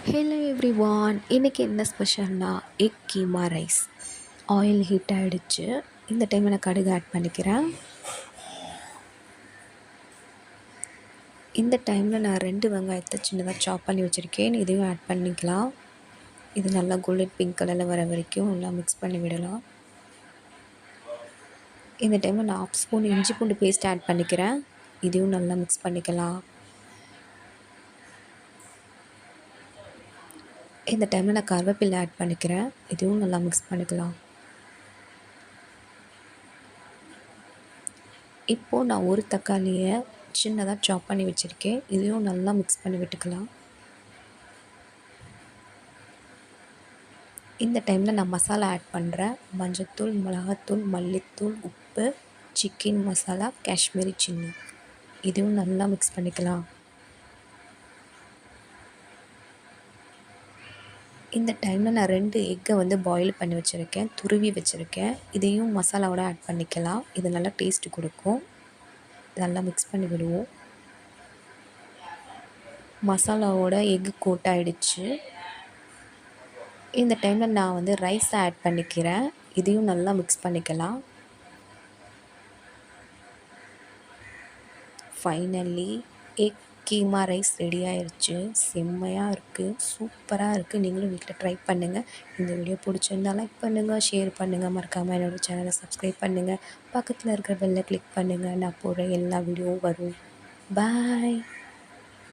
Hello everyone, இன்றைக்கி என்ன ஸ்பெஷல்னா egg keema rice. Oil heat ஆகிடுச்சு. இந்த டைமில் நான் கடுகு ஆட் பண்ணிக்கிறேன். இந்த டைமில் நான் 2 வெங்காயத்தை சின்னதாக சாப் பண்ணி வச்சுருக்கேன். இதையும் ஆட் பண்ணிக்கலாம். இது நல்லா கோல்டன் பிங்க் கலரில் வர வரைக்கும் நல்லா மிக்ஸ் பண்ணி விடலாம். இந்த டைமில் நான் 1/2 ஸ்பூன் இஞ்சி பூண்டு பேஸ்ட் ஆட் பண்ணிக்கிறேன். இதையும் நல்லா மிக்ஸ் பண்ணிக்கலாம். இந்த டைமில் நான் கருவேப்பிலை ஆட் பண்ணிக்கிறேன். இதுவும் நல்லா மிக்ஸ் பண்ணிக்கலாம். இப்போது நான் ஒரு தக்காளியை சின்னதாக சாப் பண்ணி வச்சுருக்கேன். இதையும் நல்லா மிக்ஸ் பண்ணி விட்டுக்கலாம். இந்த டைமில் நான் மசாலா ஆட் பண்ணுறேன். மஞ்சள்தூள், மிளகாத்தூள், மல்லித்தூள், உப்பு, சிக்கன் மசாலா, காஷ்மீரி சில்லி. இதையும் நல்லா மிக்ஸ் பண்ணிக்கலாம். இந்த டைமில் நான் 2 எக்கை பாயில் பண்ணி வச்சுருக்கேன், துருவி வச்சுருக்கேன். இதையும் மசாலாவோட ஆட் பண்ணிக்கலாம். இது நல்லா டேஸ்ட்டு கொடுக்கும். நல்லா மிக்ஸ் பண்ணி விடுவோம். மசாலாவோட எக்கு கோட் ஆகிடுச்சு. இந்த டைமில் நான் ரைஸை ஆட் பண்ணிக்கிறேன். இதையும் நல்லா மிக்ஸ் பண்ணிக்கலாம். Finally egg keema rice ready ஆயிடுச்சு. செம்மையாக இருக்குது, சூப்பராக இருக்குது. நீங்களும் வீட்டில் ட்ரை பண்ணுங்கள். இந்த வீடியோ பிடிச்சிருந்தா லைக் பண்ணுங்கள், ஷேர் பண்ணுங்கள். மறக்காமல் என்னோடய சேனலை சப்ஸ்கிரைப் பண்ணுங்கள். பக்கத்தில் இருக்கிற பெல்லை கிளிக் பண்ணுங்கள். நான் போடுற எல்லா வீடியோவும் வரும். பாய்.